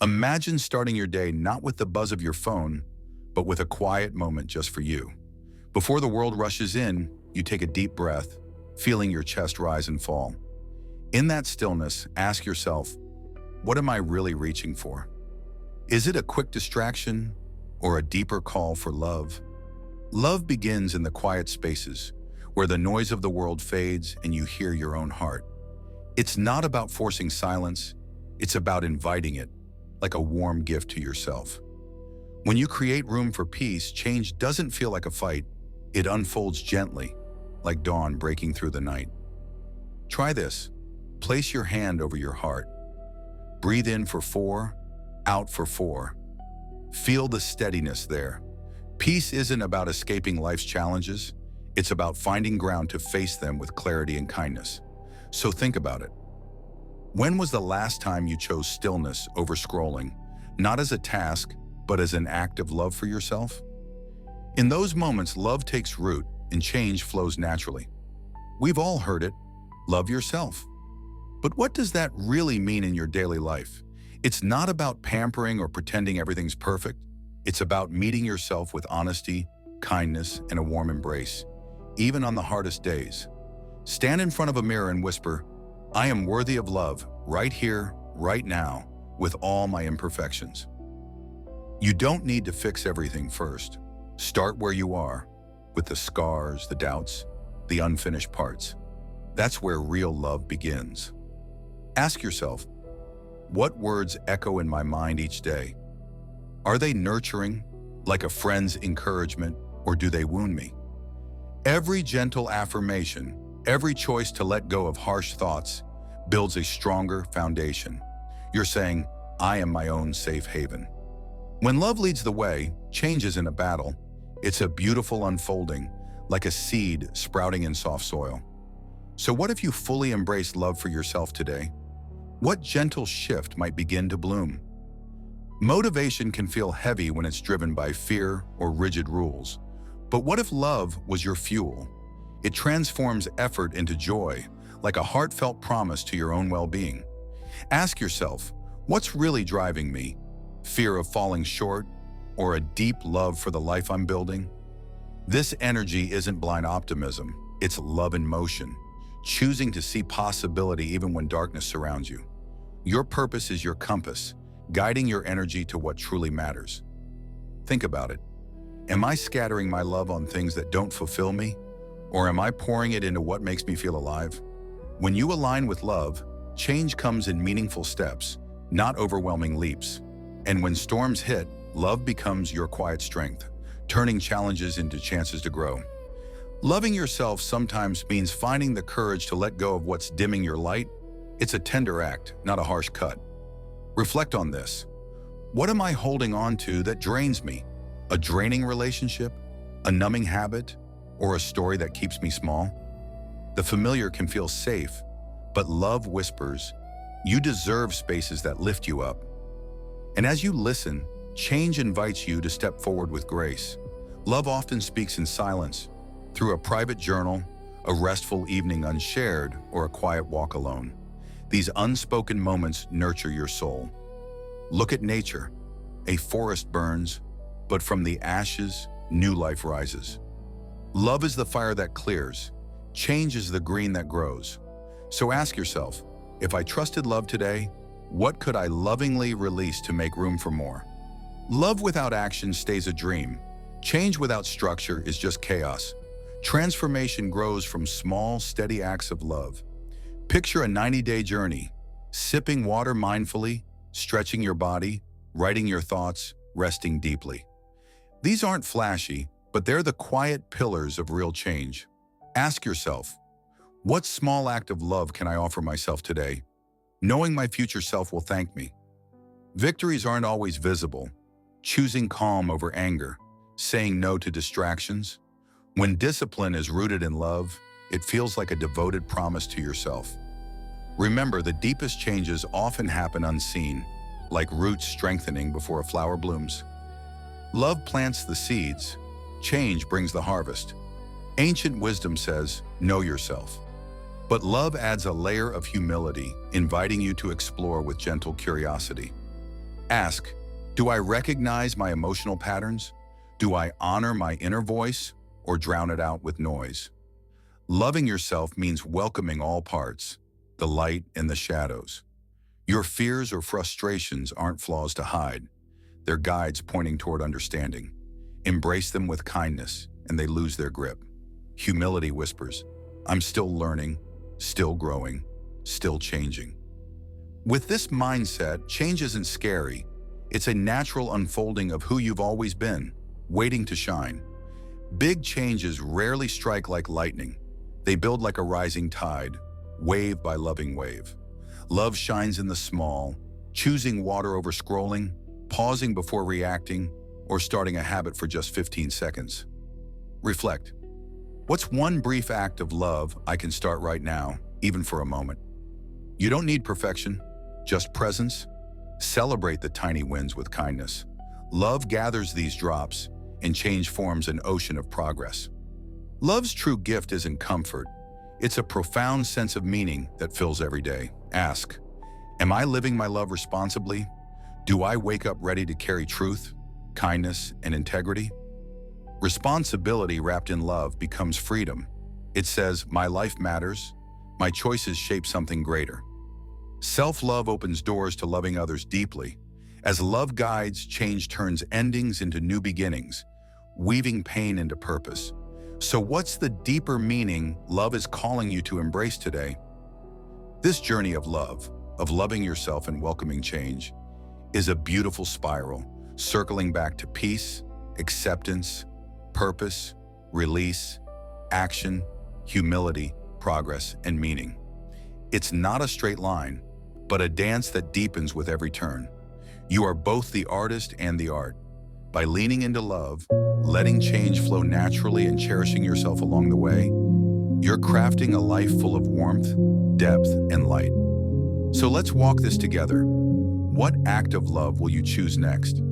Imagine starting your day not with the buzz of your phone, but with a quiet moment just for you. Before the world rushes in, you take a deep breath, feeling your chest rise and fall. In that stillness, ask yourself, what am I really reaching for? Is it a quick distraction or a deeper call for love? Love begins in the quiet spaces, where the noise of the world fades and you hear your own heart. It's not about forcing silence, it's about inviting it, like a warm gift to yourself. When you create room for peace, change doesn't feel like a fight. It unfolds gently, like dawn breaking through the night. Try this. Place your hand over your heart. Breathe in for 4, out for 4. Feel the steadiness there. Peace isn't about escaping life's challenges. It's about finding ground to face them with clarity and kindness. So think about it. When was the last time you chose stillness over scrolling, not as a task, but as an act of love for yourself? In those moments, love takes root and change flows naturally. We've all heard it, love yourself. But what does that really mean in your daily life? It's not about pampering or pretending everything's perfect. It's about meeting yourself with honesty, kindness, and a warm embrace, even on the hardest days. Stand in front of a mirror and whisper, I am worthy of love, right here, right now, with all my imperfections. You don't need to fix everything first. Start where you are, with the scars, the doubts, the unfinished parts. That's where real love begins. Ask yourself, what words echo in my mind each day? Are they nurturing, like a friend's encouragement, or do they wound me? Every gentle affirmation, every choice to let go of harsh thoughts, builds a stronger foundation. You're saying, I am my own safe haven. When love leads the way, change isn't a battle. It's a beautiful unfolding, like a seed sprouting in soft soil. So what if you fully embrace love for yourself today? What gentle shift might begin to bloom? Motivation can feel heavy when it's driven by fear or rigid rules. But what if love was your fuel? It transforms effort into joy, like a heartfelt promise to your own well-being. Ask yourself, what's really driving me? Fear of falling short, or a deep love for the life I'm building? This energy isn't blind optimism, it's love in motion, choosing to see possibility even when darkness surrounds you. Your purpose is your compass, guiding your energy to what truly matters. Think about it. Am I scattering my love on things that don't fulfill me? Or am I pouring it into what makes me feel alive? When you align with love, change comes in meaningful steps, not overwhelming leaps. And when storms hit, love becomes your quiet strength, turning challenges into chances to grow. Loving yourself sometimes means finding the courage to let go of what's dimming your light. It's a tender act, not a harsh cut. Reflect on this. What am I holding on to that drains me? A draining relationship? A numbing habit? Or a story that keeps me small? The familiar can feel safe, but love whispers, you deserve spaces that lift you up. And as you listen, change invites you to step forward with grace. Love often speaks in silence, through a private journal, a restful evening unshared, or a quiet walk alone. These unspoken moments nurture your soul. Look at nature. A forest burns, but from the ashes, new life rises. Love is the fire that clears. Change is the green that grows. So ask yourself, if I trusted love today, what could I lovingly release to make room for more? Love without action stays a dream. Change without structure is just chaos. Transformation grows from small, steady acts of love. Picture a 90-day journey, sipping water mindfully, stretching your body, writing your thoughts, resting deeply. These aren't flashy, but they're the quiet pillars of real change. Ask yourself, what small act of love can I offer myself today, knowing my future self will thank me? Victories aren't always visible. Choosing calm over anger, saying no to distractions. When discipline is rooted in love, it feels like a devoted promise to yourself. Remember, the deepest changes often happen unseen, like roots strengthening before a flower blooms. Love plants the seeds. Change brings the harvest. Ancient wisdom says, know yourself. But love adds a layer of humility, inviting you to explore with gentle curiosity. Ask, do I recognize my emotional patterns? Do I honor my inner voice or drown it out with noise? Loving yourself means welcoming all parts, the light and the shadows. Your fears or frustrations aren't flaws to hide. They're guides pointing toward understanding. Embrace them with kindness, and they lose their grip. Humility whispers, I'm still learning, still growing, still changing. With this mindset, change isn't scary. It's a natural unfolding of who you've always been, waiting to shine. Big changes rarely strike like lightning. They build like a rising tide, wave by loving wave. Love shines in the small, choosing water over scrolling, pausing before reacting, or starting a habit for just 15 seconds. Reflect. What's one brief act of love I can start right now, even for a moment? You don't need perfection, just presence. Celebrate the tiny wins with kindness. Love gathers these drops, and change forms an ocean of progress. Love's true gift isn't comfort. It's a profound sense of meaning that fills every day. Ask, am I living my love responsibly? Do I wake up ready to carry truth, kindness, and integrity? Responsibility wrapped in love becomes freedom. It says, my life matters, my choices shape something greater. Self-love opens doors to loving others deeply. As love guides, change turns endings into new beginnings, weaving pain into purpose. So what's the deeper meaning love is calling you to embrace today? This journey of love, of loving yourself and welcoming change, is a beautiful spiral, circling back to peace, acceptance, purpose, release, action, humility, progress, and meaning. It's not a straight line, but a dance that deepens with every turn. You are both the artist and the art. By leaning into love, letting change flow naturally, and cherishing yourself along the way, you're crafting a life full of warmth, depth, and light. So let's walk this together. What act of love will you choose next?